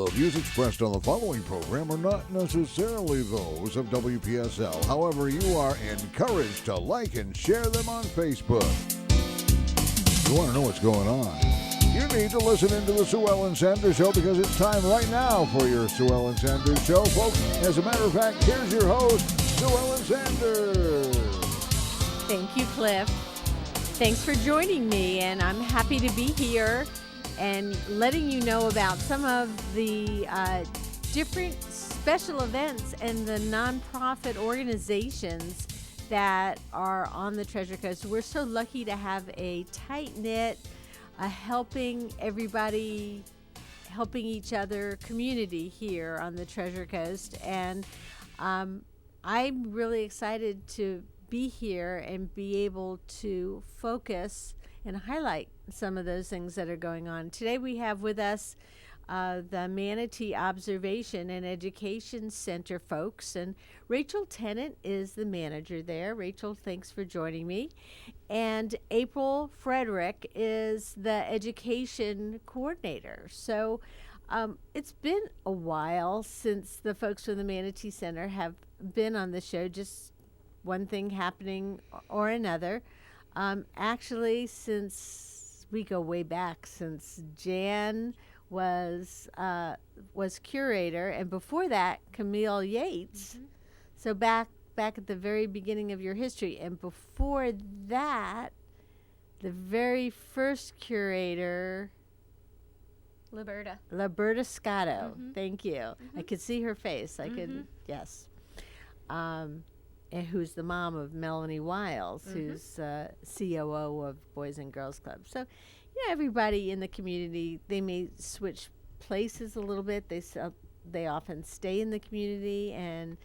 The views expressed on the following program are not necessarily those of WPSL. However, you are encouraged to like and share them on Facebook. You want to know what's going on? You need to listen into the Sue Ellen Sanders Show because it's time right now for your Sue Ellen Sanders Show, folks. As a matter of fact, here's your host, Sue Ellen Sanders. Thank you, Cliff. Thanks for joining me, and I'm happy to be here and letting you know about some of the different special events and the nonprofit organizations that are on the Treasure Coast. We're so lucky to have a tight-knit, helping everybody, helping each other community here on the Treasure Coast. And I'm really excited to be here and be able to focus and highlight some of those things that are going on. Today we have with us the Manatee Observation and Education Center folks, and Rachel Tennant is the manager there. Rachel, thanks for joining me. And April Frederick is the education coordinator. So it's been a while since the folks from the Manatee Center have been on the show, just one thing happening or another. Actually, since we go way back, since Jan was curator, and before that, Camille Yates. Mm-hmm. So back at the very beginning of your history, and before that, the very first curator, Liberta Scotto. Mm-hmm. Thank you. Mm-hmm. I could see her face. I could, yes. And who's the mom of Melanie Wiles, who's COO of Boys and Girls Club. So, everybody in the community, they may switch places a little bit. They often stay in the community and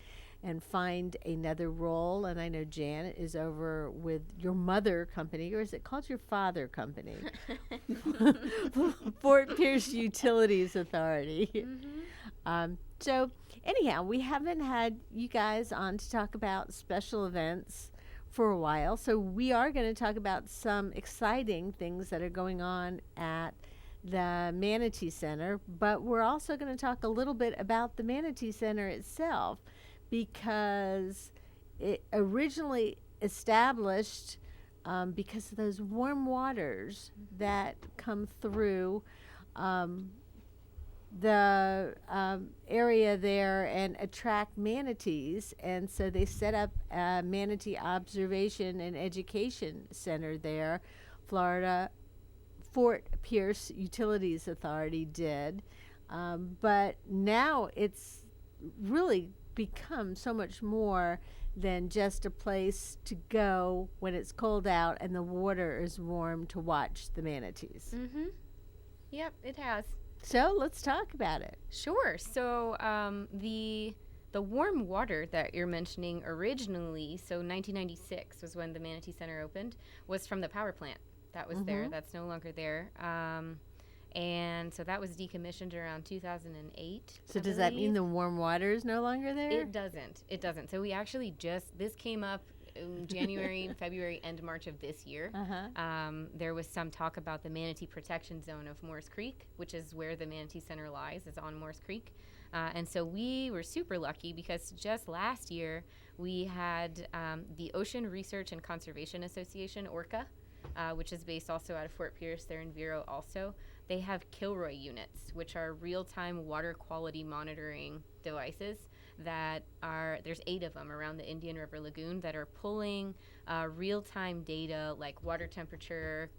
find another role. And I know Janet is over with your mother company, or is it called your father company? Fort Pierce Utilities Authority. So anyhow, we haven't had you guys on to talk about special events for a while. So we are going to talk about some exciting things that are going on at the Manatee Center, but we're also going to talk a little bit about the Manatee Center itself, because it originally established because of those warm waters that come through the area there and attract manatees, and so they set up a Manatee Observation and Education Center there. Fort Pierce Utilities Authority did, but now it's really become so much more than just a place to go when it's cold out and the water is warm to watch the manatees. Yep, it has. So let's talk about it. Sure. So the warm water that you're mentioning originally, so 1996 was when the Manatee Center opened, was from the power plant that was there. That's no longer there. And so that was decommissioned around 2008. So does that mean the warm water is no longer there? It doesn't. So we actually this came up in January, February, and March of this year. There was some talk about the Manatee Protection Zone of Morris Creek, which is where the Manatee Center lies, is on Morris Creek. And so we were super lucky because just last year we had the Ocean Research and Conservation Association, ORCA, which is based also out of Fort Pierce. They're in Vero also. They have Kilroy units, which are real-time water quality monitoring devices there's 8 of them around the Indian River Lagoon that are pulling real-time data like water temperature,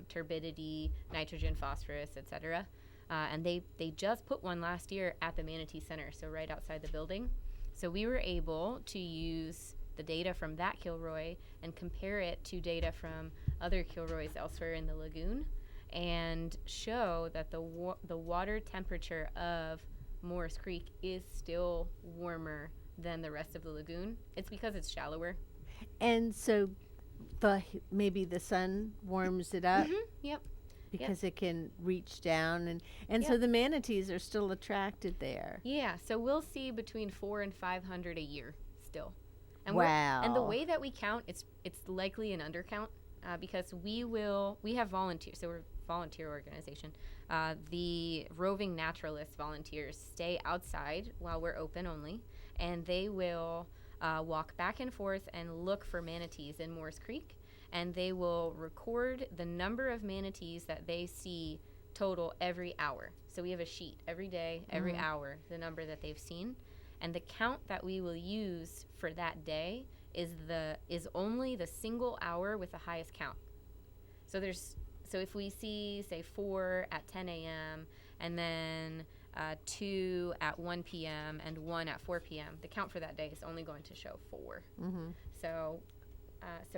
turbidity, nitrogen, phosphorus, etc. And they just put one last year at the Manatee Center, so right outside the building. So we were able to use the data from that Kilroy and compare it to data from other Kilroys elsewhere in the lagoon and show that the water temperature of Morris Creek is still warmer than the rest of the lagoon. It's because it's shallower. And so maybe the sun warms it up? Yep. Because it can reach down, and so the manatees are still attracted there. Yeah, so we'll see between 400 and 500 a year still. And wow. And the way that we count, it's likely an undercount. because we have volunteers, so we're a volunteer organization. The roving naturalist volunteers stay outside while we're open only, and they will walk back and forth and look for manatees in Moores Creek, and they will record the number of manatees that they see total every hour. So we have a sheet every day, every hour, the number that they've seen, and the count that we will use for that day is only the single hour with the highest count. So if we see, say, 4 at 10 a.m. and then 2 at 1 p.m. and 1 at 4 p.m., the count for that day is only going to show 4. So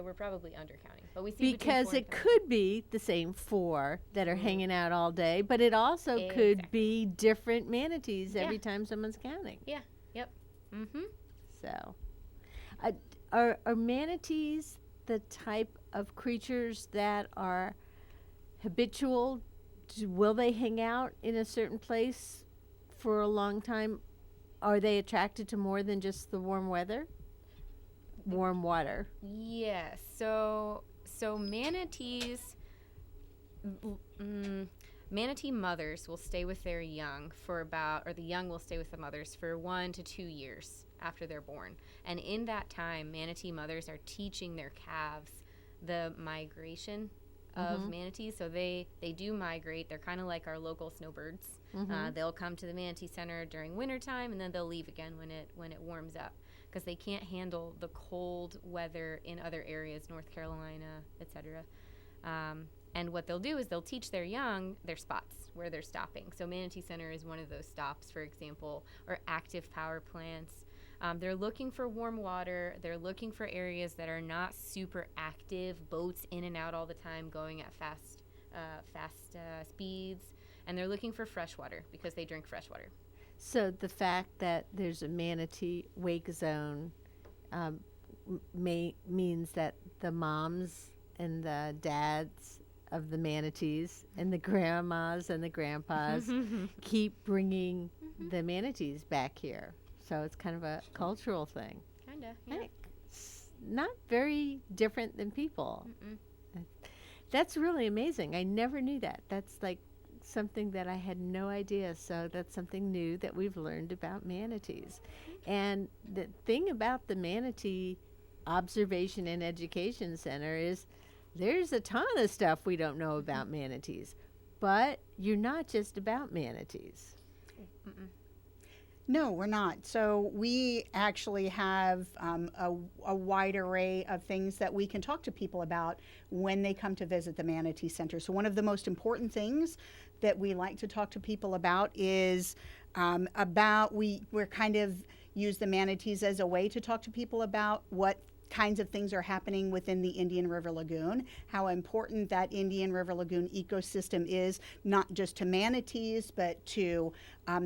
we're probably undercounting. But we see because it could be the same 4 that are hanging out all day, but it also could be different manatees every time someone's counting. Yeah. Yep. So, are manatees the type of creatures that are habitual? Will they hang out in a certain place for a long time? Are they attracted to more than just the warm water? Yes. So manatees, manatee mothers will stay with their young the young will stay with the mothers for 1 to 2 years after they're born. And in that time, manatee mothers are teaching their calves the migration of manatees. So they do migrate. They're kind of like our local snowbirds. They'll come to the Manatee Center during wintertime, and then they'll leave again when it warms up, because they can't handle the cold weather in other areas, North Carolina, etc. And what they'll do is they'll teach their young their spots where they're stopping. So Manatee Center is one of those stops, for example, or active power plants. They're looking for warm water. They're looking for areas that are not super active, boats in and out all the time, going at fast speeds. And they're looking for fresh water because they drink fresh water. So the fact that there's a manatee wake zone means that the moms and the dads of the manatees and the grandmas and the grandpas keep bringing the manatees back here. So it's kind of a cultural thing. Kind of, yeah. It's not very different than people. That's really amazing. I never knew that. That's like something that I had no idea. So that's something new that we've learned about manatees. And the thing about the Manatee Observation and Education Center is there's a ton of stuff we don't know about manatees. But you're not just about manatees. No, we're not. So we actually have a wide array of things that we can talk to people about when they come to visit the Manatee Center. So one of the most important things that we like to talk to people about is we're kind of use the manatees as a way to talk to people about what kinds of things are happening within the Indian River Lagoon, how important that Indian River Lagoon ecosystem is, not just to manatees, but to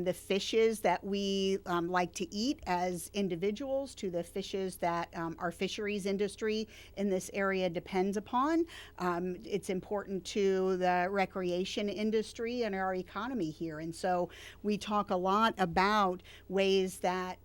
the fishes that we like to eat as individuals, to the fishes that our fisheries industry in this area depends upon. It's important to the recreation industry and our economy here. And so we talk a lot about ways that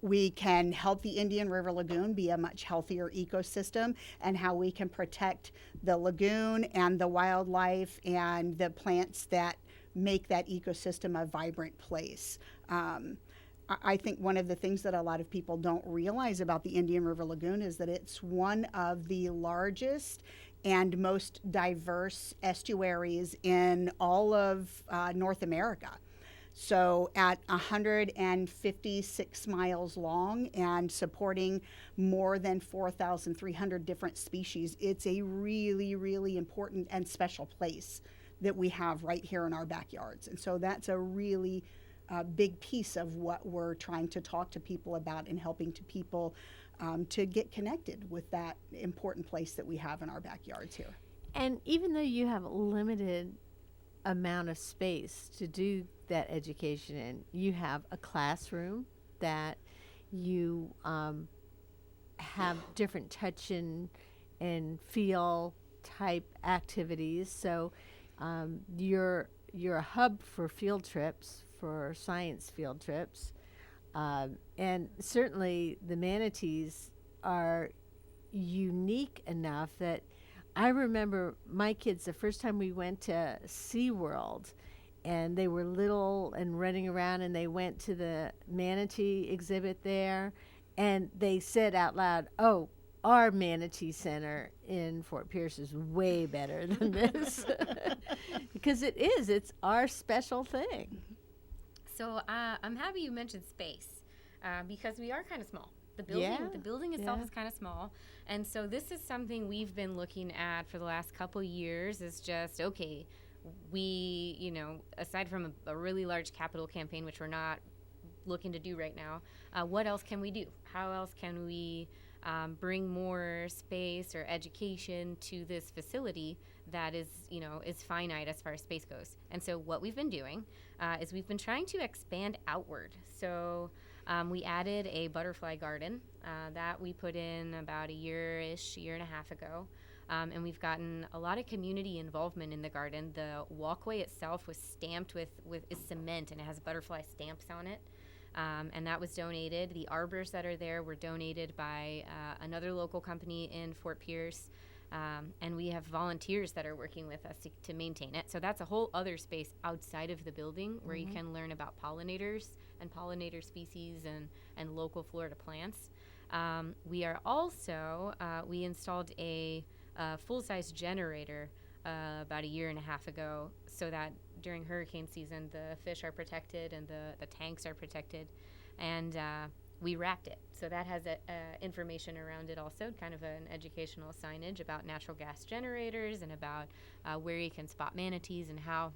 we can help the Indian River Lagoon be a much healthier ecosystem, and how we can protect the lagoon and the wildlife and the plants that make that ecosystem a vibrant place. I think one of the things that a lot of people don't realize about the Indian River Lagoon is that it's one of the largest and most diverse estuaries in all of North America. So at 156 miles long and supporting more than 4,300 different species, it's a really, really important and special place that we have right here in our backyards. And so that's a really big piece of what we're trying to talk to people about and helping to people to get connected with that important place that we have in our backyards here. And even though you have a limited amount of space to do that education in, you have a classroom that you have different touch and feel type activities. So you're a hub for field trips, for science field trips, and certainly the manatees are unique enough that I remember my kids, the first time we went to SeaWorld, and they were little and running around, and they went to the manatee exhibit there, and they said out loud, "Oh, our manatee center in Fort Pierce is way better than this." Because it's our special thing. So I'm happy you mentioned space because we are kind of small. The building itself is kind of small, and so this is something we've been looking at for the last couple years. Is just okay. We, aside from a really large capital campaign, which we're not looking to do right now, what else can we do? How else can we bring more space or education to this facility that is finite as far as space goes? And so what we've been doing is we've been trying to expand outward. So we added a butterfly garden that we put in about a year and a half ago. And we've gotten a lot of community involvement in the garden. The walkway itself was stamped with cement, and it has butterfly stamps on it. And that was donated. The arbors that are there were donated by another local company in Fort Pierce. And we have volunteers that are working with us to maintain it. So that's a whole other space outside of the building where you can learn about pollinators and pollinator species and local Florida plants. We are also, we installed a full-size generator about a year and a half ago so that during hurricane season the fish are protected and the tanks are protected, and we wrapped it. So that has information around it also, kind of an educational signage about natural gas generators and about where you can spot manatees and how.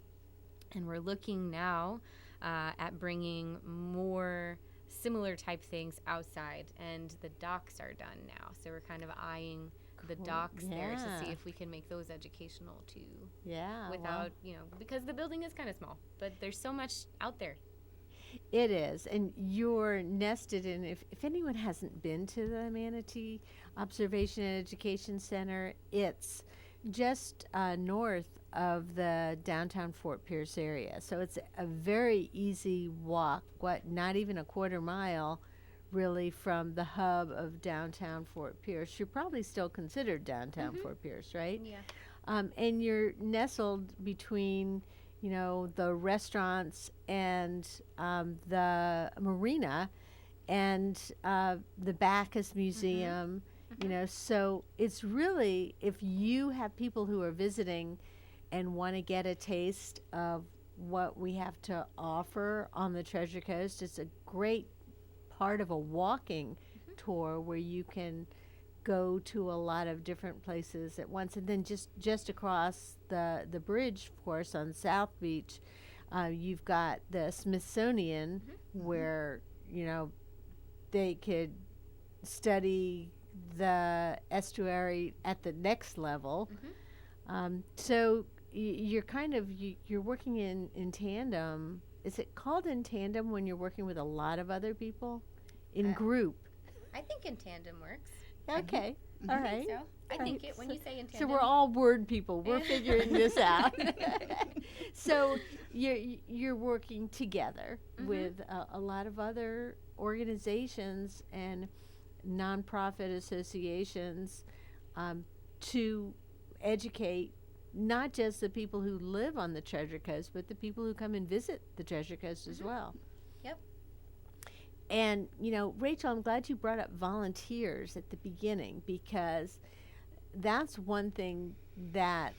And we're looking now at bringing more similar type things outside, and the docks are done now. So we're kind of eyeing the docks there to see if we can make those educational too. Yeah. Without, because the building is kind of small, but there's so much out there. It is, and you're nested in. If anyone hasn't been to the Manatee Observation and Education Center, it's just north of the downtown Fort Pierce area. So it's a very easy walk, not even a quarter mile, really, from the hub of downtown Fort Pierce. You're probably still considered downtown Fort Pierce, right? Yeah. And you're nestled between the restaurants and the marina and the Bacchus Museum, so it's really, if you have people who are visiting and want to get a taste of what we have to offer on the Treasure Coast, it's a great part of a walking tour where you can go to a lot of different places at once. And then just across the bridge, of course, on South Beach, you've got the Smithsonian, where they could study the estuary at the next level. So you're kind of you're working in tandem. Is it called in tandem when you're working with a lot of other people in group? I think in tandem works. Okay. All right. So. I think it when you say in tandem. So we're all word people. We're figuring this out. So you're working together with a lot of other organizations and nonprofit associations to educate not just the people who live on the Treasure Coast, but the people who come and visit the Treasure Coast as well. Yep. And, Rachel, I'm glad you brought up volunteers at the beginning, because that's one thing that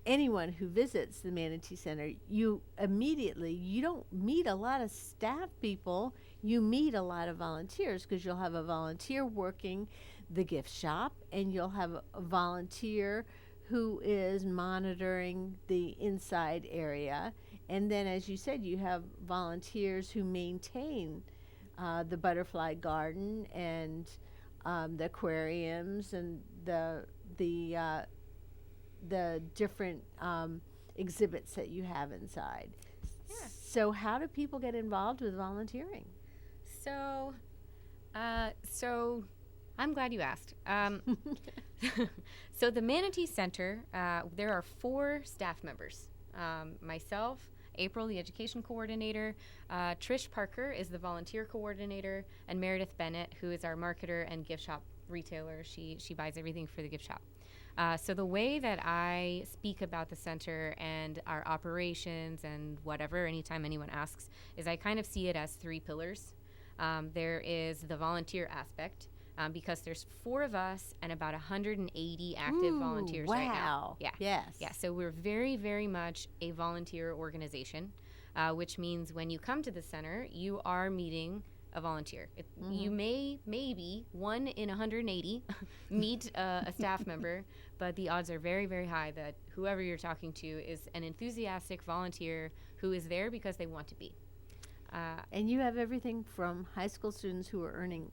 anyone who visits the Manatee Center, you don't meet a lot of staff people. You meet a lot of volunteers, because you'll have a volunteer working the gift shop, and you'll have a volunteer who is monitoring the inside area. And then, as you said, you have volunteers who maintain the butterfly garden and the aquariums and the different exhibits that you have inside. Yeah. So how do people get involved with volunteering? So I'm glad you asked. So the Manatee Center, there are 4 staff members. Myself, April, the education coordinator, Trish Parker is the volunteer coordinator, and Meredith Bennett, who is our marketer and gift shop retailer. She buys everything for the gift shop. So the way that I speak about the center and our operations and whatever, anytime anyone asks, is I kind of see it as 3 pillars. There is the volunteer aspect, because there's 4 of us and about 180 active volunteers right now. Yeah. Yes. Yeah. So we're very, very much a volunteer organization, which means when you come to the center, you are meeting a volunteer. You may, maybe 1 in 180 meet a staff member, but the odds are very, very high that whoever you're talking to is an enthusiastic volunteer who is there because they want to be. And you have everything from high school students who are earning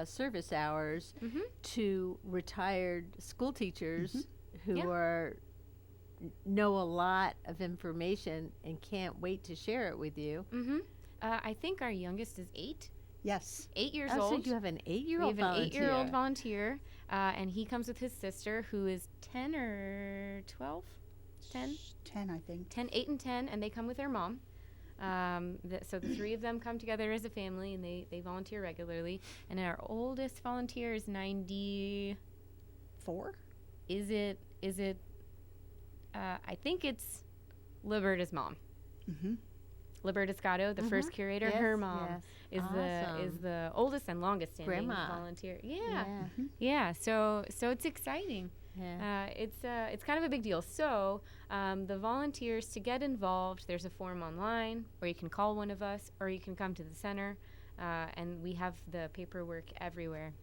service hours to retired school teachers who are know a lot of information and can't wait to share it with you. I think our youngest is 8. Yes. 8 years So old. you have an 8-year-old We have volunteer. an 8-year-old volunteer, and he comes with his sister, who is 10 or 12? 10? 10, I think. 10, 8 and 10, and they come with their mom. So the 3 of them come together as a family, and they volunteer regularly. And our oldest volunteer is 94. Is it? I think it's Liberta's mom. Liberta Scotto, the first curator, Yes, her mom yes. is the oldest and longest standing Grandma. volunteer. Yeah. Yeah. So it's exciting. Yeah. It's kind of a big deal. So the volunteers, to get involved, there's a form online, or you can call one of us, or you can come to the center, and we have the paperwork everywhere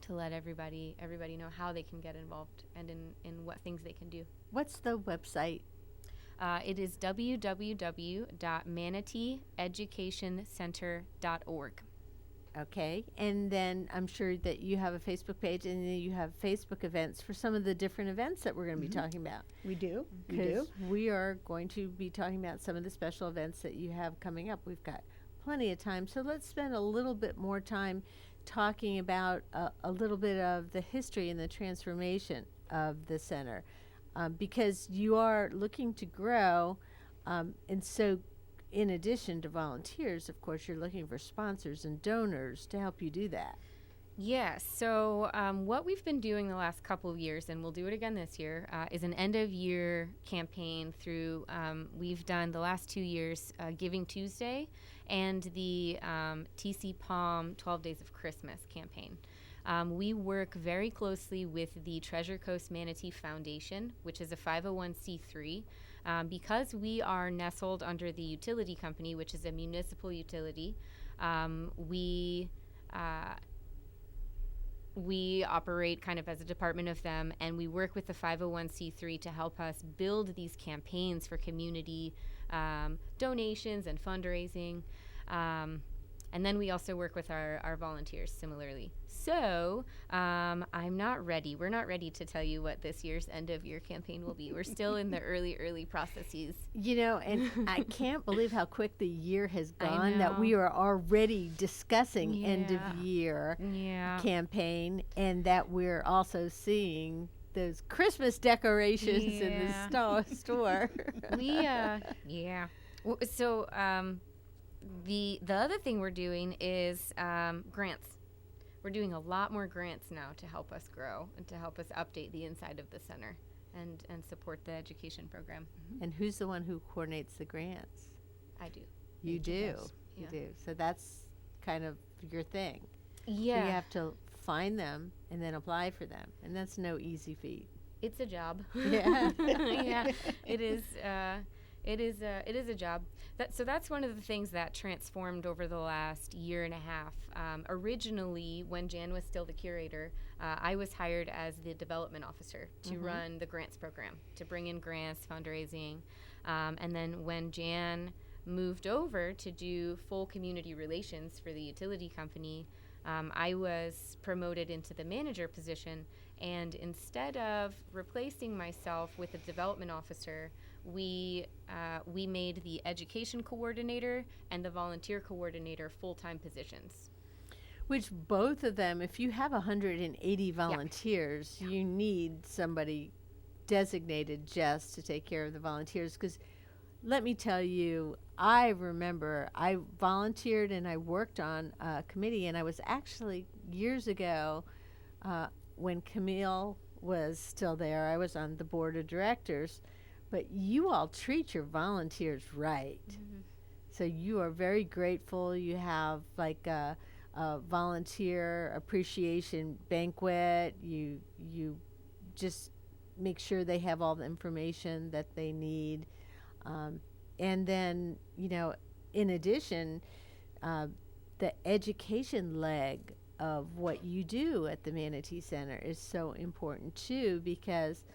to let everybody know how they can get involved and in what things they can do. What's the website? It is www.manateeeducationcenter.org. Okay, and then I'm sure that you have a Facebook page, and then you have Facebook events for some of the different events that we're going to be talking about. We do. We Because do. we are going to be talking about some of the special events that you have coming up. We've got plenty of time, so let's spend a little bit more time talking about a little bit of the history and the transformation of the center, because you are looking to grow, and so in addition to volunteers, of course, you're looking for sponsors and donors to help you do that. Yes. So what we've been doing the last couple of years, and we'll do it again this year, is an end-of-year campaign through, we've done the last 2 years, Giving Tuesday and the TC Palm 12 Days of Christmas campaign. We work very closely with the Treasure Coast Manatee Foundation, which is a 501c3. Because we are nestled under the utility company, which is a municipal utility, we operate kind of as a department of them, and we work with the 501c3 to help us build these campaigns for community donations and fundraising. And then we also work with our volunteers similarly. So I'm not ready. We're not ready to tell you what this year's end of year campaign will be. We're still in the early processes. You know, and I can't believe how quick the year has I gone, that we know. are already discussing end of Yeah. year Yeah. campaign, and that we're also seeing those Christmas decorations in the store. Yeah. So the other thing we're doing is grants. We're doing a lot more grants now to help us grow and to help us update the inside of the center and support the education program. And who's the one who coordinates the grants? I do. You do. does. You Yeah. do. So that's kind of your thing. Yeah. So you have to find them and then apply for them, and that's no easy feat. It's a job. Yeah. Yeah, it is. It is a job. So that's one of the things that transformed over the last year and a half. Originally, when Jan was still the curator, I was hired as the development officer to run the grants program, to bring in grants, fundraising. And then when Jan moved over to do full community relations for the utility company, I was promoted into the manager position. And instead of replacing myself with a development officer, we made the education coordinator and the volunteer coordinator full-time positions. Which both of them, if you have 180 volunteers, you need somebody designated just to take care of the volunteers. Because let me tell you, I remember I volunteered and I worked on a committee, and I was actually years ago when Camille was still there. I was on the board of directors, but you all treat your volunteers right. So you are very grateful. You have like a volunteer appreciation banquet. You just make sure they have all the information that they need. And then, in addition, the education leg of what you do at the Manatee Center is so important too, because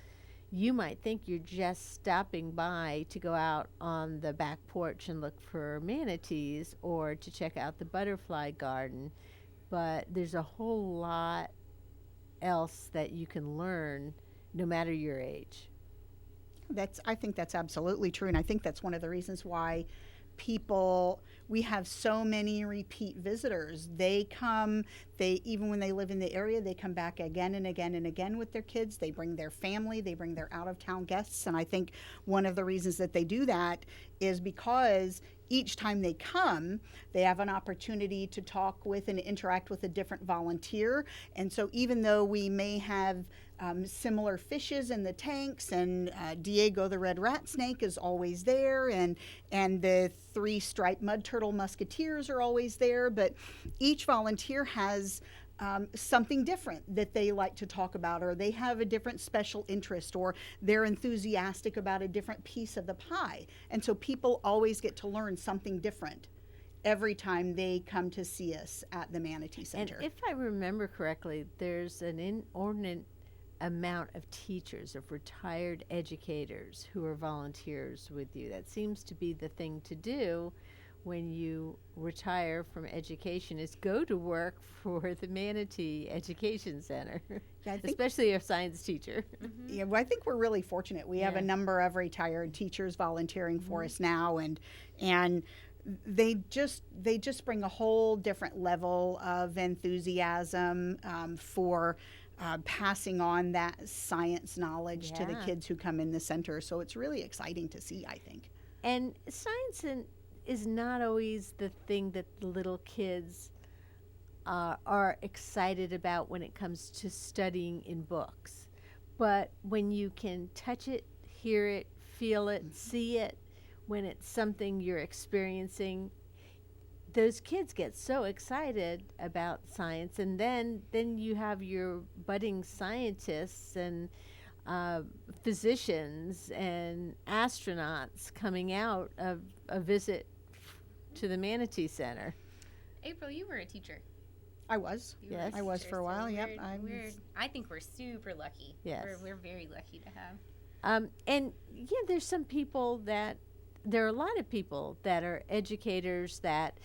you might think you're just stopping by to go out on the back porch and look for manatees or to check out the butterfly garden, but there's a whole lot else that you can learn no matter your age. I think that's absolutely true, and I think that's one of the reasons why we have so many repeat visitors. They come, even when they live in the area, they come back again and again and again with their kids. They bring their family, they bring their out-of-town guests, and I think one of the reasons that they do that is because each time they come, they have an opportunity to talk with and interact with a different volunteer. And so even though we may have similar fishes in the tanks, and Diego the red rat snake is always there, and the 3 striped mud turtle musketeers are always there, but each volunteer has something different that they like to talk about, or they have a different special interest, or they're enthusiastic about a different piece of the pie. And so people always get to learn something different every time they come to see us at the Manatee Center. And if I remember correctly, there's an inordinate amount of teachers, of retired educators who are volunteers with you. That seems to be the thing to do when you retire from education, is go to work for the Manatee Education Center, especially a science teacher. Yeah, well, I think we're really fortunate. We have a number of retired teachers volunteering for us now, and they just bring a whole different level of enthusiasm for passing on that science knowledge to the kids who come in the center. So it's really exciting to see, I think. And science is not always the thing that the little kids are excited about when it comes to studying in books. But when you can touch it, hear it, feel it, see it, when it's something you're experiencing, those kids get so excited about science. And then you have your budding scientists and physicians and astronauts coming out of a visit to the Manatee Center. April, you were a teacher. I was. Yes. I was for a while. Yep. I think we're super lucky. Yes. We're very lucky to have. And there's some people there are a lot of people that are educators that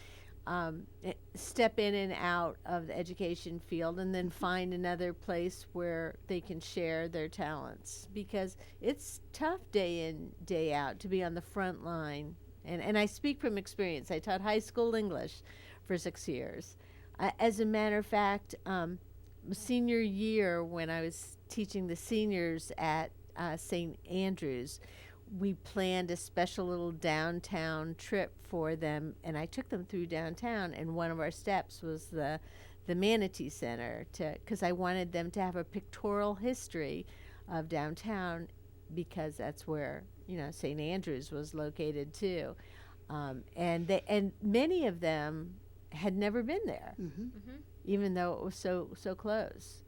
step in and out of the education field and then find another place where they can share their talents, because it's tough day in, day out to be on the front line. And I speak from experience. I taught high school English for 6 years. As a matter of fact, senior year, when I was teaching the seniors at St. Andrews, we planned a special little downtown trip for them, and I took them through downtown, and one of our steps was the Manatee Center, because I wanted them to have a pictorial history of downtown, because that's where St. Andrews was located too, and many of them had never been there, even though it was so close.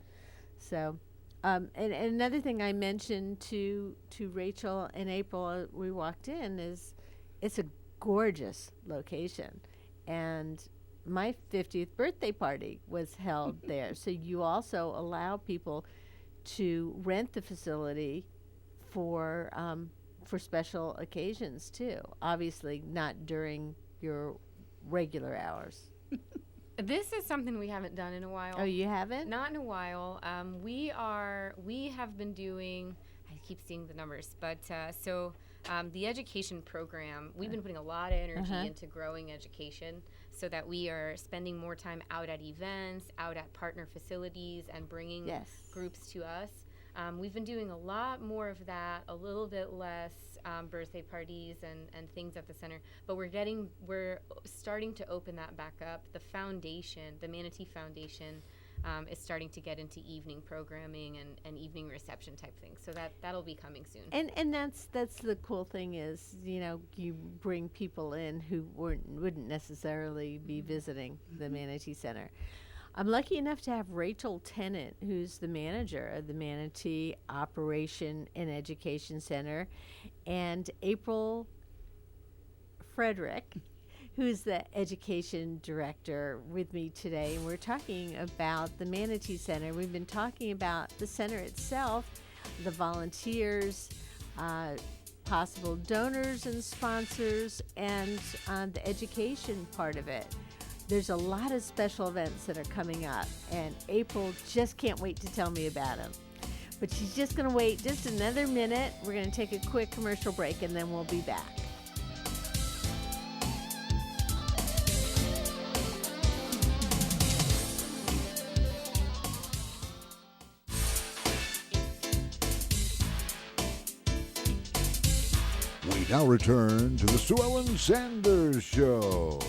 So. And another thing I mentioned to Rachel and April, we walked in, is it's a gorgeous location. And my 50th birthday party was held there. So you also allow people to rent the facility for special occasions too. Obviously not during your regular hours. This is something we haven't done in a while. Oh, you haven't? Not in a while. We have been doing, I keep seeing the numbers, but the education program, we've been putting a lot of energy into growing education so that we are spending more time out at events, out at partner facilities, and bringing groups to us. We've been doing a lot more of that, a little bit less birthday parties and things at the center, but we're starting to open that back up. The foundation, the Manatee Foundation, is starting to get into evening programming and evening reception type things. So that'll be coming soon. And that's the cool thing is, you bring people in who wouldn't necessarily be visiting the Manatee Center. I'm lucky enough to have Rachel Tennant, who's the manager of the Manatee Operation and Education Center, and April Frederick, who's the education director, with me today. And we're talking about the Manatee Center. We've been talking about the center itself, the volunteers, possible donors and sponsors, and the education part of it. There's a lot of special events that are coming up, and April just can't wait to tell me about them. But she's just going to wait just another minute. We're going to take a quick commercial break, and then we'll be back. We now return to the Sue Ellen Sanders Show.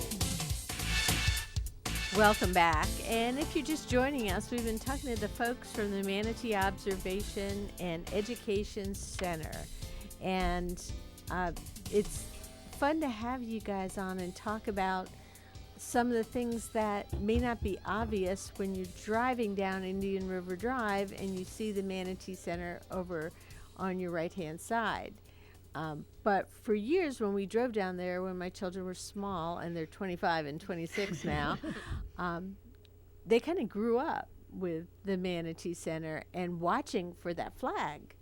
Welcome back. And if you're just joining us, we've been talking to the folks from the Manatee Observation and Education Center. And it's fun to have you guys on and talk about some of the things that may not be obvious when you're driving down Indian River Drive and you see the Manatee Center over on your right-hand side. But for years when we drove down there, when my children were small, and they're 25 and 26 now, they kind of grew up with the Manatee Center and watching for that flag.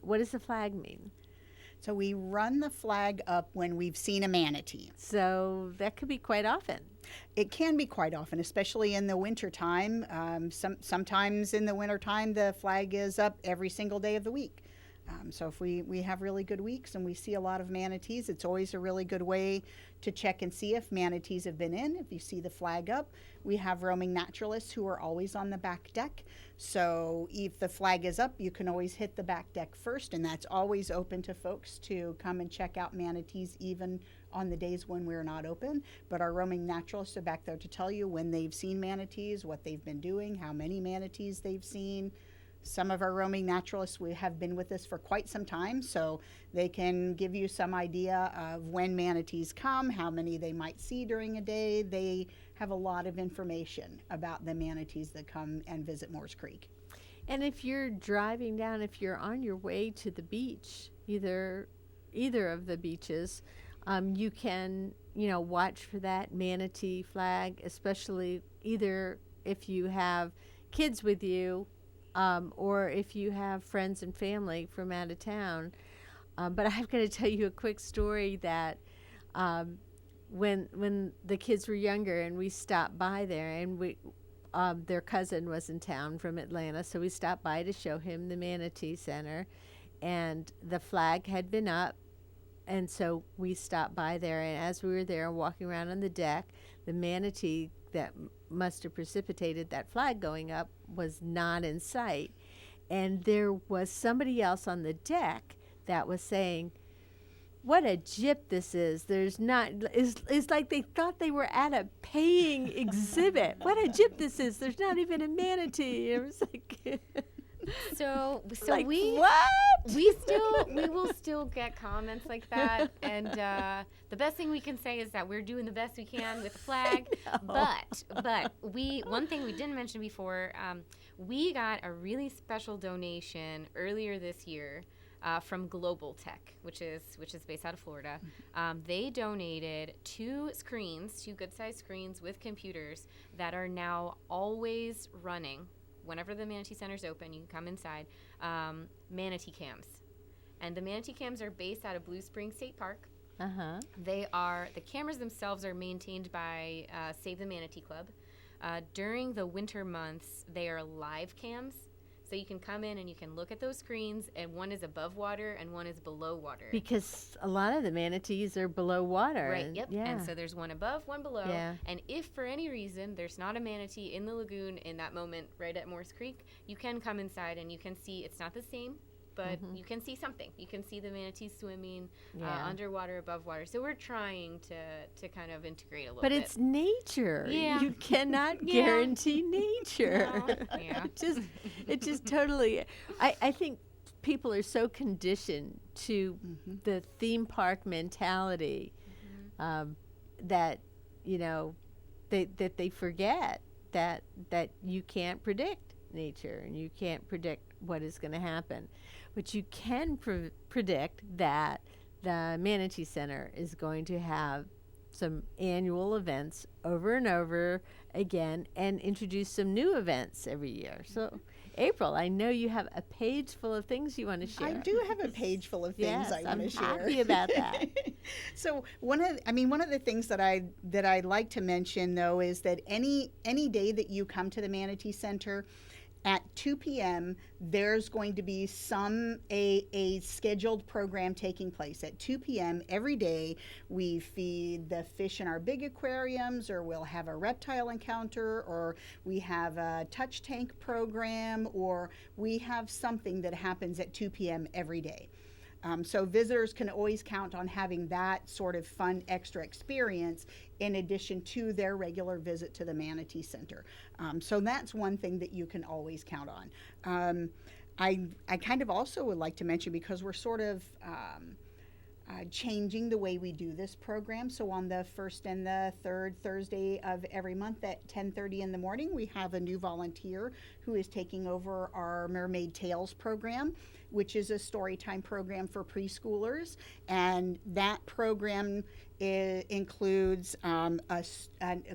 What does the flag mean? So we run the flag up when we've seen a manatee. So that could be quite often. It can be quite often, especially in the wintertime. Sometimes in the wintertime, the flag is up every single day of the week. So if we have really good weeks and we see a lot of manatees, it's always a really good way to check and see if manatees have been in. If you see the flag up, we have roaming naturalists who are always on the back deck. So if the flag is up, you can always hit the back deck first, and that's always open to folks to come and check out manatees even on the days when we're not open. But our roaming naturalists are back there to tell you when they've seen manatees, what they've been doing, how many manatees they've seen. Some of our roaming naturalists have been with us for quite some time, so they can give you some idea of when manatees come, how many they might see during a day. They have a lot of information about the manatees that come and visit Moores Creek. And if you're driving down, if you're on your way to the beach, either of the beaches, you can, watch for that manatee flag, especially either if you have kids with you, or if you have friends and family from out of town. But I'm going to tell you a quick story that when the kids were younger and we stopped by there, and their cousin was in town from Atlanta, so we stopped by to show him the Manatee Center, and the flag had been up, and so we stopped by there, and as we were there walking around on the deck, the manatee that must have precipitated that flag going up was not in sight. And there was somebody else on the deck that was saying, "What a gyp this is. There's not," it's like they thought they were at a paying exhibit. "What a gyp this is. There's not even a manatee." It was like So like, we what? we will still get comments like that, and the best thing we can say is that we're doing the best we can with the flag. But one thing we didn't mention before, we got a really special donation earlier this year from Global Tech, which is based out of Florida. They donated two good-sized screens with computers that are now always running. Whenever the Manatee Center's open, you can come inside, manatee cams. And the manatee cams are based out of Blue Springs State Park. The cameras themselves are maintained by Save the Manatee Club. During the winter months, they are live cams. So you can come in and you can look at those screens, and one is above water and one is below water. Because a lot of the manatees are below water. Right, yep. Yeah. And so there's one above, one below. Yeah. And if for any reason there's not a manatee in the lagoon in that moment right at Moores Creek, you can come inside and you can see it's not the same but you can see something. You can see the manatees swimming Yeah. underwater, above water. So we're trying to kind of integrate a little But bit. it's nature. Yeah. You cannot Yeah. guarantee nature. No. Yeah. It just totally. I think people are so conditioned to the theme park mentality that they forget that you can't predict nature and you can't predict what is going to happen, but you can predict that the Manatee Center is going to have some annual events over and over again and introduce some new events every year. So, April, I know you have a page full of things you want to share. I do have a page full of things Yes, I want to share. I'm happy about that. So one of the things that I'd like to mention though is that any day that you come to the Manatee Center at 2 p.m. there's going to be a scheduled program taking place at 2 p.m. every day. We feed the fish in our big aquariums, or we'll have a reptile encounter, or we have a touch tank program, or we have something that happens at 2 p.m. every day. So visitors can always count on having that sort of fun extra experience in addition to their regular visit to the Manatee Center. So that's one thing that you can always count on. I kind of also would like to mention, because we're sort of changing the way we do this program. So on the first and the third Thursday of every month at 10:30 in the morning, we have a new volunteer who is taking over our Mermaid Tales program, which is a storytime program for preschoolers. And that program includes a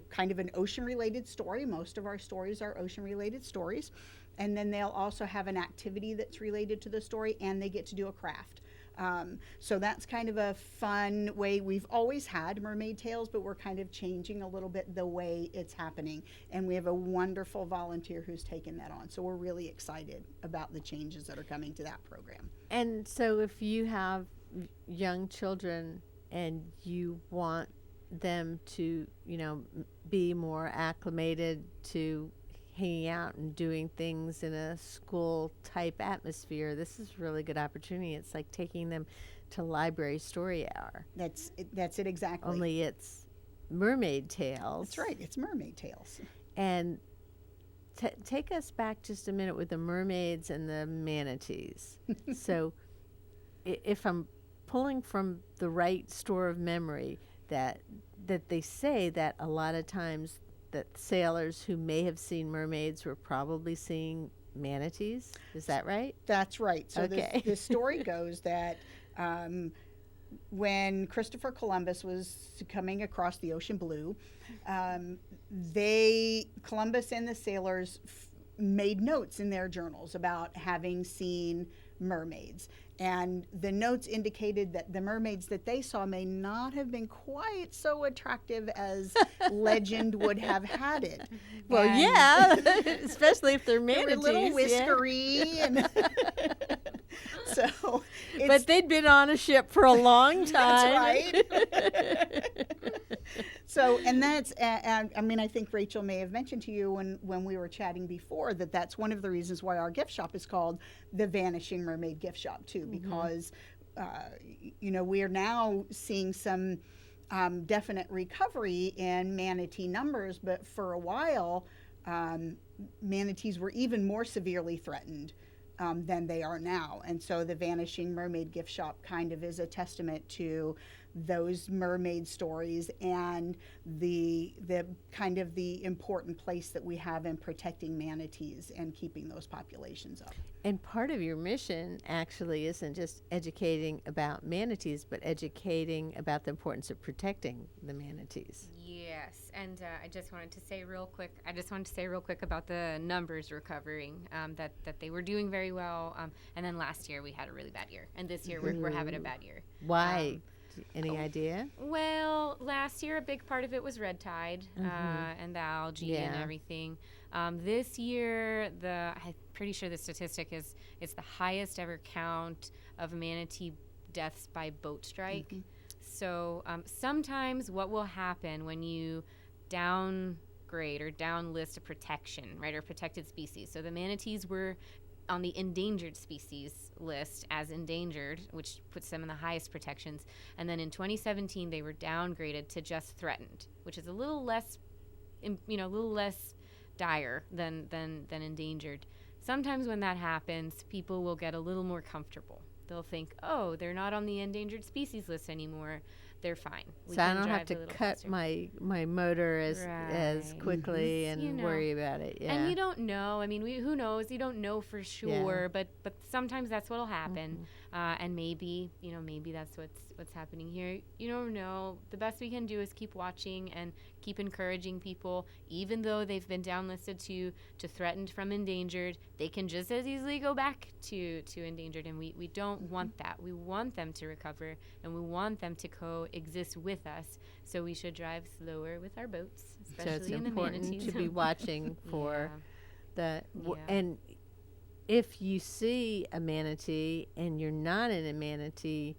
kind of an ocean-related story. Most of our stories are ocean-related stories. And then they'll also have an activity that's related to the story, and they get to do a craft. So that's kind of a fun way. We've always had Mermaid Tales, but we're kind of changing a little bit the way it's happening. And we have a wonderful volunteer who's taken that on. So we're really excited about the changes that are coming to that program. And so if you have young children and you want them to, be more acclimated to hanging out and doing things in a school type atmosphere, this is a really good opportunity. It's like taking them to library story hour. That's it exactly. Only it's Mermaid Tales. That's right. It's Mermaid Tales. And take us back just a minute with the mermaids and the manatees. So if I'm pulling from the right store of memory, that they say that a lot of times that sailors who may have seen mermaids were probably seeing manatees. Is that right? That's right. So okay. the story goes that when Christopher Columbus was coming across the ocean blue, Columbus and the sailors made notes in their journals about having seen mermaids. And the notes indicated that the mermaids that they saw may not have been quite so attractive as legend would have had it. Well, yeah, especially if they're manatees. They were a little whiskery. Yeah. And so but they'd been on a ship for a long time. That's right. So, and that's, I think Rachel may have mentioned to you when we were chatting before that that's one of the reasons why our gift shop is called the Vanishing Mermaid Gift Shop too, because, we are now seeing some definite recovery in manatee numbers, but for a while, manatees were even more severely threatened than they are now. And so the Vanishing Mermaid Gift Shop kind of is a testament to those mermaid stories and the kind of the important place that we have in protecting manatees and keeping those populations up. And part of your mission actually isn't just educating about manatees, but educating about the importance of protecting the manatees. Yes, and I just wanted to say real quick about the numbers recovering, that they were doing very well. And then last year we had a really bad year, and this year we're having a bad year. Why? Any idea? Well, last year a big part of it was red tide and the algae and everything. This year, I'm pretty sure the statistic is it's the highest ever count of manatee deaths by boat strike. So sometimes what will happen when you downgrade or downlist a protection, right, or protected species. So the manatees were on the endangered species list as endangered, which puts them in the highest protections. And then in 2017, they were downgraded to just threatened, which is a little less, a little less dire than endangered. Sometimes when that happens, people will get a little more comfortable. They'll think, oh, they're not on the endangered species list anymore. They're fine. So I don't have to cut my motor as quickly and worry about it. Yeah. And you don't know. I mean, who knows? You don't know for sure. Yeah. But sometimes that's what'll happen. And maybe that's what's happening here. You don't know. The best we can do is keep watching and keep encouraging people. Even though they've been downlisted to threatened from endangered, they can just as easily go back to endangered. And we don't want that. We want them to recover, and we want them to coexist with us. So we should drive slower with our boats, especially in the Manatee zone. So it's important to be watching for and if you see a manatee and you're not in a manatee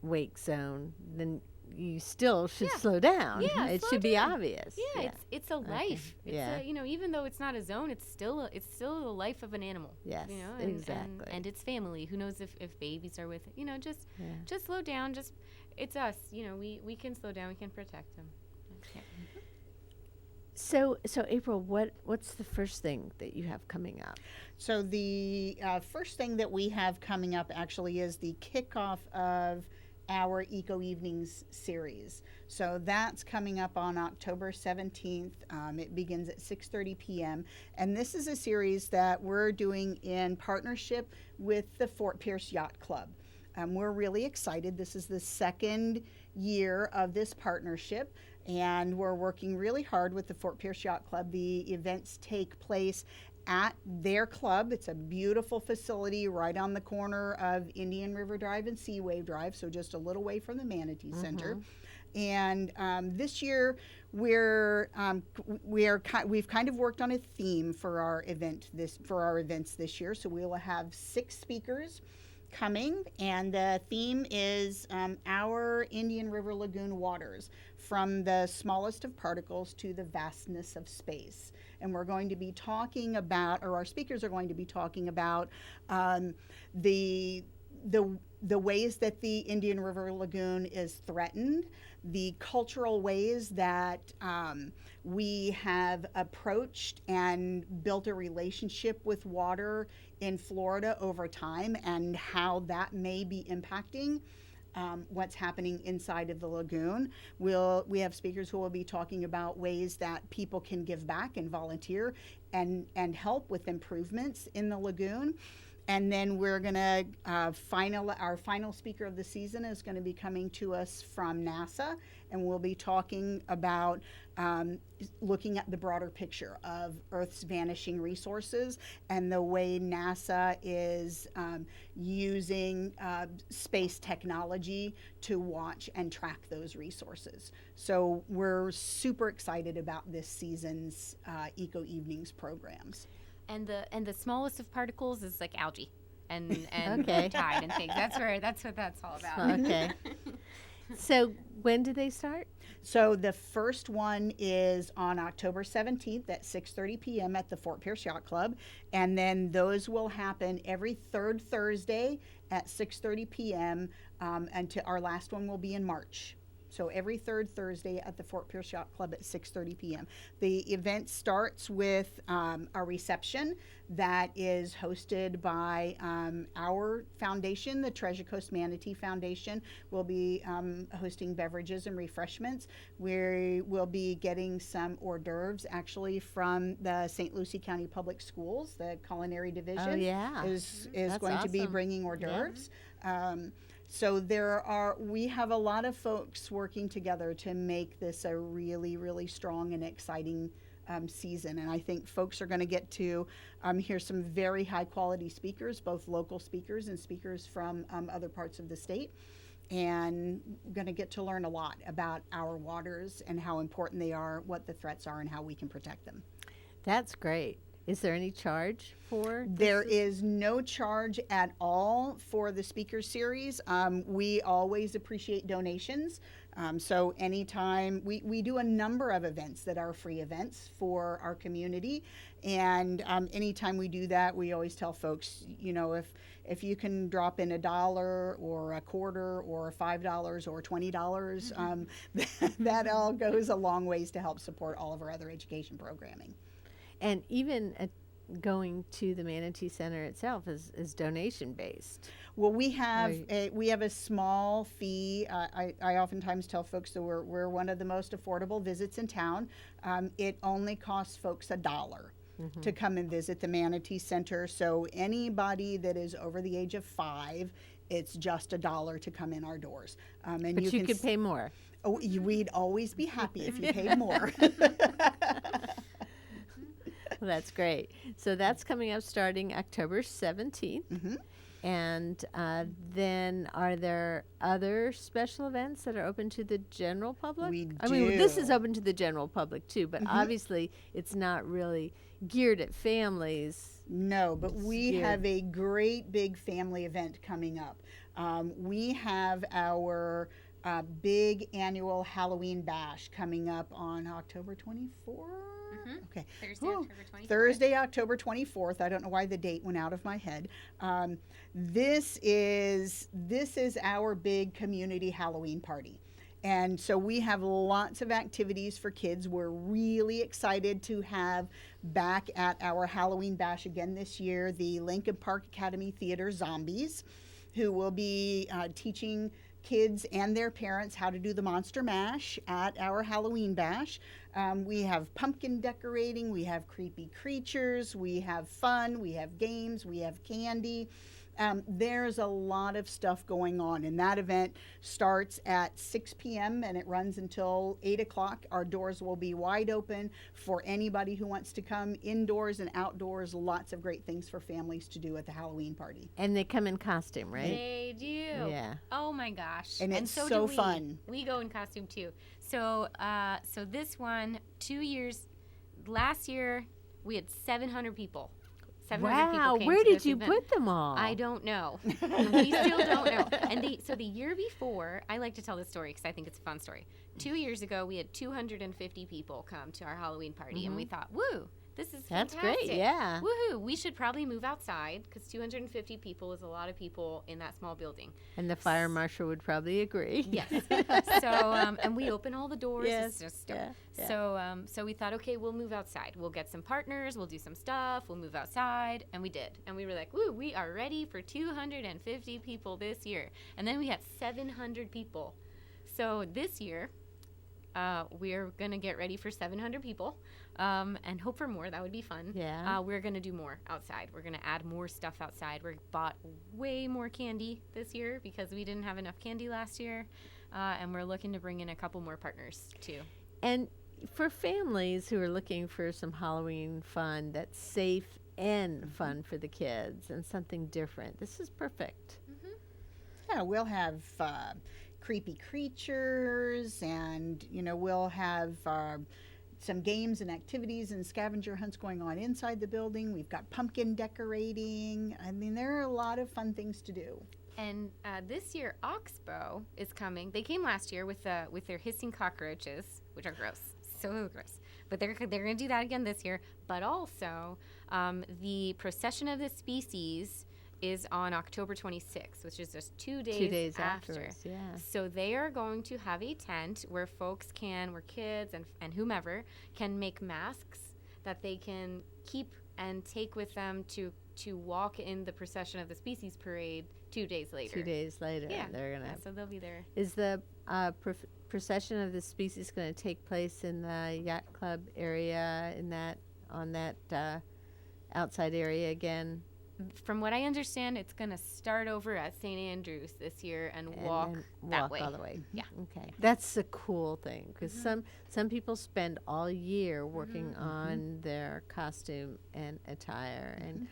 wake zone, then you still should slow down. Yeah, it should be obvious. Yeah, it's a life. It's even though it's not a zone, it's still the life of an animal. Yes, exactly. And its family. Who knows if babies are with it? Just slow down. It's us. We can slow down. We can protect them. Okay. So April, what's the first thing that you have coming up? So the first thing that we have coming up actually is the kickoff of our Eco Evenings series. So that's coming up on October 17th. It begins at 6:30 p.m. And this is a series that we're doing in partnership with the Fort Pierce Yacht Club. We're really excited. This is the second year of this partnership, and we're working really hard with the Fort Pierce Yacht Club. The events take place at their club. It's a beautiful facility right on the corner of Indian River Drive and Seaway Drive, so just a little way from the Manatee Center. And this year we've kind of worked on a theme for our events this year. So we will have 6 speakers coming, and the theme is our Indian River Lagoon waters, from the smallest of particles to the vastness of space. And we're going to be talking about, or our speakers are going to be talking about, the ways that the Indian River Lagoon is threatened, the cultural ways that we have approached and built a relationship with water in Florida over time, and how that may be impacting what's happening inside of the lagoon. We have speakers who will be talking about ways that people can give back and volunteer and help with improvements in the lagoon. And then we're going to our final speaker of the season is going to be coming to us from NASA, and we'll be talking about looking at the broader picture of Earth's vanishing resources and the way NASA is using space technology to watch and track those resources. So we're super excited about this season's Eco Evenings programs. And the smallest of particles is like algae and tide and things. That's what that's all about. Okay. So when do they start? So the first one is on October 17th at 6:30 p.m. at the Fort Pierce Yacht Club, and then those will happen every third Thursday at 6:30 p.m. Until our last one will be in March. So every third Thursday at the Fort Pierce Yacht Club at 6:30 p.m. The event starts with a reception that is hosted by our foundation, the Treasure Coast Manatee Foundation. We'll be hosting beverages and refreshments. We will be getting some hors d'oeuvres actually from the St. Lucie County Public Schools. The culinary division is going to be bringing hors d'oeuvres. Yeah. So we have a lot of folks working together to make this a really, really strong and exciting season. And I think folks are going to get to hear some very high quality speakers, both local speakers and speakers from other parts of the state. And going to get to learn a lot about our waters and how important they are, what the threats are, and how we can protect them. That's great. Is there any charge for this? There is no charge at all for the speaker series. We always appreciate donations. So anytime we do a number of events that are free events for our community, and anytime we do that, we always tell folks, if you can drop in $1 or a quarter or $5 or $20, that all goes a long ways to help support all of our other education programming. And even going to the Manatee Center itself is donation based. Well, we have a small fee. I oftentimes tell folks that we're one of the most affordable visits in town. It only costs folks $1 to come and visit the Manatee Center. So anybody that is over the age of 5, it's just $1 to come in our doors. And but you could pay more. Oh, we'd always be happy if you paid more. Well, that's great. So that's coming up starting October 17th. And then are there other special events that are open to the general public? I mean, this is open to the general public too, but obviously it's not really geared at families. No, but we have a great big family event coming up. We have our big annual Halloween bash coming up on October 24th. Okay. Thursday, October 24th. I don't know why the date went out of my head. This is our big community Halloween party. And so we have lots of activities for kids. We're really excited to have back at our Halloween bash again this year the Lincoln Park Academy Theater Zombies, who will be teaching kids and their parents how to do the Monster Mash at our Halloween bash. We have pumpkin decorating, we have creepy creatures, we have fun, we have games, we have candy. There's a lot of stuff going on, and that event starts at 6 p.m. and it runs until 8 o'clock. Our doors will be wide open for anybody who wants to come indoors and outdoors. Lots of great things for families to do at the Halloween party. And they come in costume, right? They do. Yeah. Oh my gosh. And it's so fun. We go in costume too. So this one, 2 years, last year we had 700 people. 700 people came where to did this you event. put them all? I don't know. We still don't know. And so the year before, I like to tell this story because I think it's a fun story. 2 years ago, we had 250 people come to our Halloween party, and we thought, woo, this is That's fantastic. great, yeah. Woohoo, we should probably move outside because 250 people is a lot of people in that small building. And the fire marshal would probably agree. Yes. So, and we open all the doors. Yes. It's just Yeah. So we thought, okay, we'll move outside. We'll get some partners. We'll do some stuff. We'll move outside. And we did. And we were like, woo, we are ready for 250 people this year. And then we had 700 people. So this year, we're going to get ready for 700 people and hope for more. That would be fun. Yeah. We're going to do more outside. We're going to add more stuff outside. We bought way more candy this year because we didn't have enough candy last year. And we're looking to bring in a couple more partners, too. And for families who are looking for some Halloween fun that's safe and fun for the kids and something different, this is perfect. Yeah, we'll have creepy creatures, and we'll have some games and activities and scavenger hunts going on inside the building. We've got pumpkin decorating. I mean, there are a lot of fun things to do. And this year, Oxbow is coming. They came last year with their hissing cockroaches, which are gross, so gross. But they're going to do that again this year. But also, the Procession of the Species is on October 26th, which is just 2 days, 2 days after. afterwards, yeah. So they are going to have a tent where where kids and whomever can make masks that they can keep and take with them to walk in the Procession of the Species parade 2 days later. 2 days later, Yeah. they're gonna. So they'll be there. Is the procession of the species going to take place in the yacht club area on that outside area again? From what I understand, it's going to start over at St. Andrews this year and walk that way. All the way. Yeah. Okay. That's a cool thing because some people spend all year working on their costume and attire, and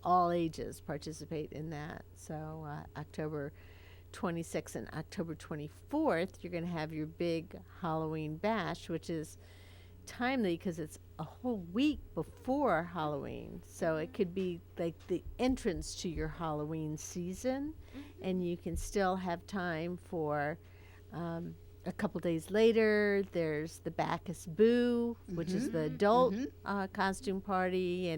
all ages participate in that. So October 26th and October 24th, you're going to have your big Halloween bash, which is timely because it's a whole week before Halloween. So it could be like the entrance to your Halloween season, and you can still have time for a couple days later. There's the Bacchus Boo, which is the adult costume party,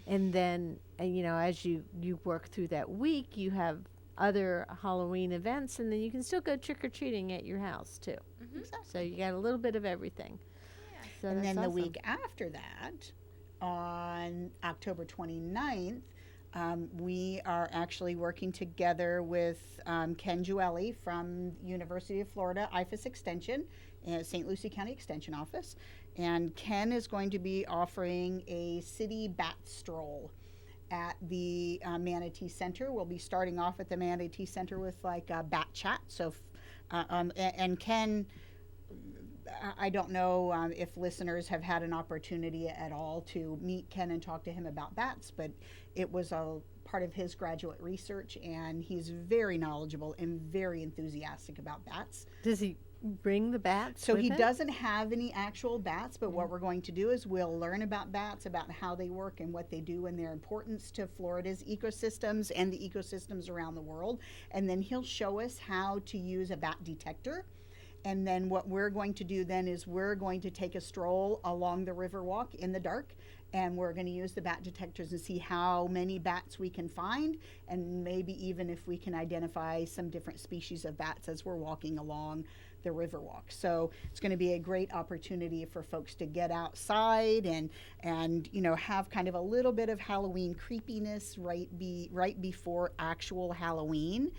and then as you work through that week, you have other Halloween events, and then you can still go trick-or-treating at your house too. Exactly. So you got a little bit of everything. So And that's then the awesome. week after that, on October 29th, we are actually working together with Ken Jueli from University of Florida IFAS Extension, St. Lucie County Extension Office. And Ken is going to be offering a city bat stroll at the Manatee Center. We'll be starting off at the Manatee Center with like a bat chat. So, and Ken, I don't know if listeners have had an opportunity at all to meet Ken and talk to him about bats, but it was a part of his graduate research, and he's very knowledgeable and very enthusiastic about bats. Does he bring the bats? So with he him? doesn't have any actual bats, but what we're going to do is we'll learn about bats, about how they work and what they do and their importance to Florida's ecosystems and the ecosystems around the world. And then he'll show us how to use a bat detector. And then what we're going to do then is we're going to take a stroll along the Riverwalk in the dark, and we're going to use the bat detectors and see how many bats we can find, and maybe even if we can identify some different species of bats as we're walking along the Riverwalk. So it's going to be a great opportunity for folks to get outside and have kind of a little bit of Halloween creepiness right before actual Halloween.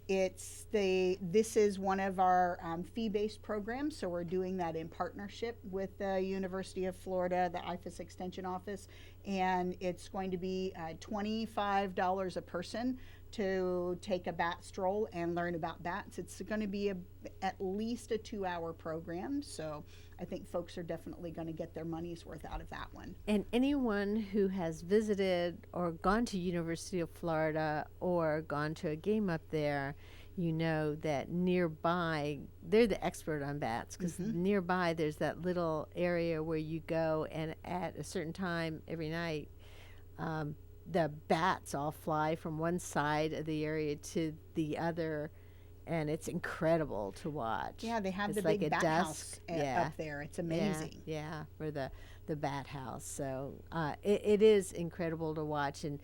This is one of our fee-based programs, so we're doing that in partnership with the University of Florida, the IFAS Extension Office, and it's going to be $25 a person to take a bat stroll and learn about bats. It's going to be at least a 2-hour program, so I think folks are definitely going to get their money's worth out of that one. And anyone who has visited or gone to University of Florida or gone to a game up there, you know that nearby, they're the expert on bats, because nearby there's that little area where you go, and at a certain time every night, the bats all fly from one side of the area to the other, and it's incredible to watch. Yeah, they have it's the like big a bat dusk, house up there. It's amazing. Yeah, for the bat house. So it is incredible to watch. And,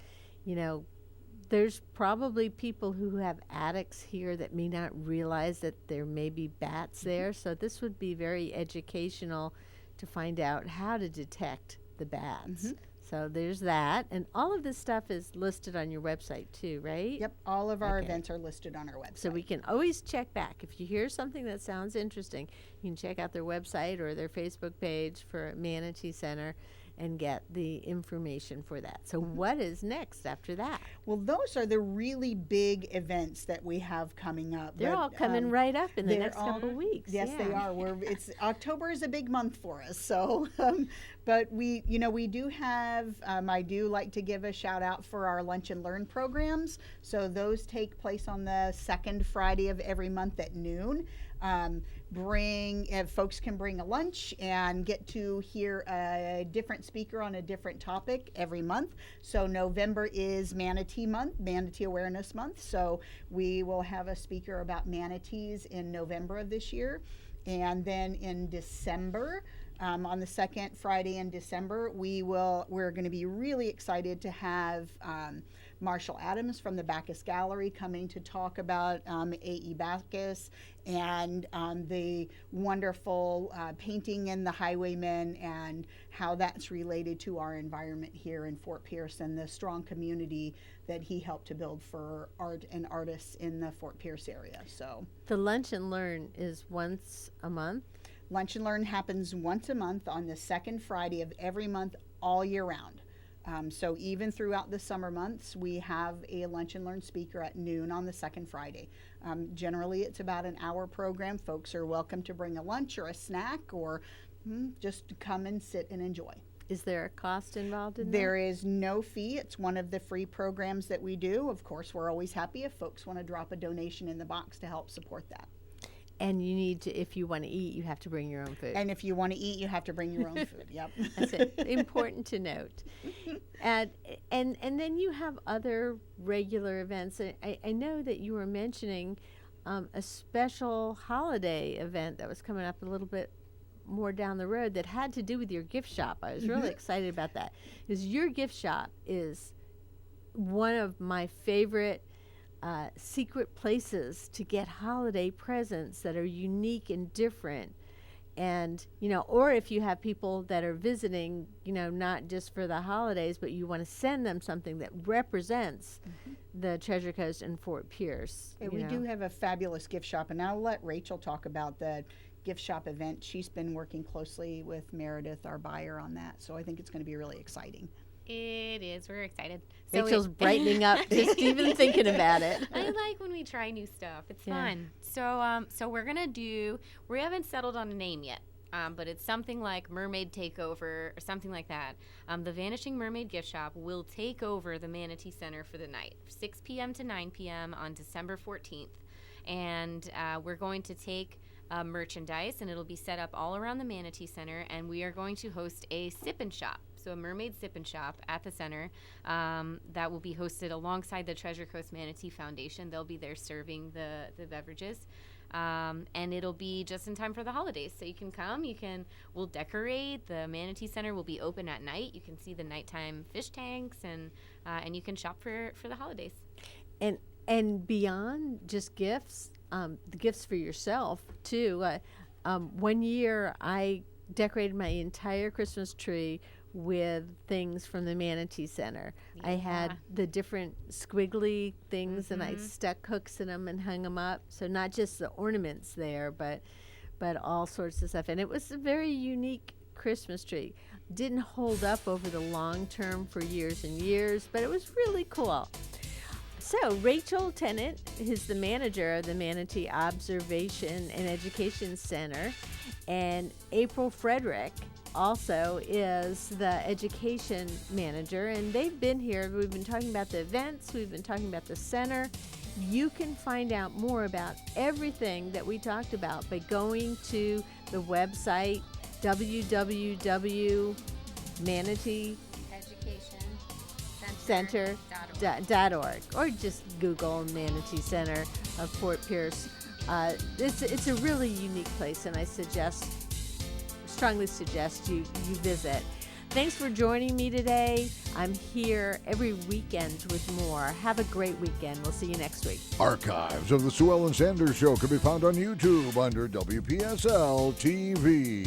there's probably people who have attics here that may not realize that there may be bats there. So this would be very educational to find out how to detect the bats. So there's that. And all of this stuff is listed on your website too, right? Yep, all of our events are listed on our website. So we can always check back. If you hear something that sounds interesting, you can check out their website or their Facebook page for Manatee Center and get the information for that. So what is next after that? Well, those are the really big events that we have coming up. They're all coming right up in the next couple weeks. Yes, they are. October is a big month for us. So, but we do have. I do like to give a shout out for our Lunch and Learn programs. So those take place on the second Friday of every month at noon. Folks can bring a lunch and get to hear a different speaker on a different topic every month. So November is Manatee Month, Manatee Awareness Month. So we will have a speaker about manatees in November of this year. And then in December, on the second Friday in December, we're going to be really excited to have Marshall Adams from the Bacchus Gallery coming to talk about A.E. Bacchus and the wonderful painting in the Highwaymen and how that's related to our environment here in Fort Pierce and the strong community that he helped to build for art and artists in the Fort Pierce area. So the Lunch and Learn is once a month? Lunch and Learn happens once a month on the second Friday of every month all year round. So even throughout the summer months, we have a Lunch and Learn speaker at noon on the second Friday. Generally, it's about an hour program. Folks are welcome to bring a lunch or a snack or just come and sit and enjoy. Is there a cost involved in that? There is no fee. It's one of the free programs that we do. Of course, we're always happy if folks want to drop a donation in the box to help support that. And you need to, if you want to eat, you have to bring your own food. And if you want to eat, you have to bring your own food. Yep. That's it. Important to note. And then you have other regular events. I know that you were mentioning a special holiday event that was coming up a little bit more down the road that had to do with your gift shop. I was really excited about that, because your gift shop is one of my favorite secret places to get holiday presents that are unique and different. And, or if you have people that are visiting, not just for the holidays, but you want to send them something that represents the Treasure Coast and Fort Pierce. Yeah, we do have a fabulous gift shop, and I'll let Rachel talk about the gift shop event. She's been working closely with Meredith, our buyer, on that, so I think it's going to be really exciting. It is. We're excited. So Rachel's brightening up just even thinking about it. I like when we try new stuff. It's fun. So we're gonna do. We haven't settled on a name yet, but it's something like Mermaid Takeover or something like that. The Vanishing Mermaid Gift Shop will take over the Manatee Center for the night, 6 p.m. to 9 p.m. on December 14th, and we're going to take merchandise, and it'll be set up all around the Manatee Center, and we are going to host a sip-and shop. So a mermaid sip-and shop at the center that will be hosted alongside the Treasure Coast Manatee Foundation. They'll be there serving the beverages. And it'll be just in time for the holidays. So you can come, we'll decorate. The Manatee Center will be open at night. You can see the nighttime fish tanks, and you can shop for the holidays. And beyond just gifts, the gifts for yourself too. One year I decorated my entire Christmas tree with things from the Manatee Center. I had the different squiggly things, and I stuck hooks in them and hung them up. So not just the ornaments there, but all sorts of stuff. And it was a very unique Christmas tree. Didn't hold up over the long term for years and years, but it was really cool. So Rachel Tennant is the manager of the Manatee Observation and Education Center, and April Frederick also is the education manager, and they've been here. We've been talking about the events, we've been talking about the center. You can find out more about everything that we talked about by going to the website www.manateeeducationcenter.org, or just Google Manatee Center of Fort Pierce. It's a really unique place, and I strongly suggest you visit. Thanks for joining me today. I'm here every weekend with more. Have a great weekend. We'll see you next week. Archives of the Sue Ellen Sanders Show can be found on YouTube under WPSL TV.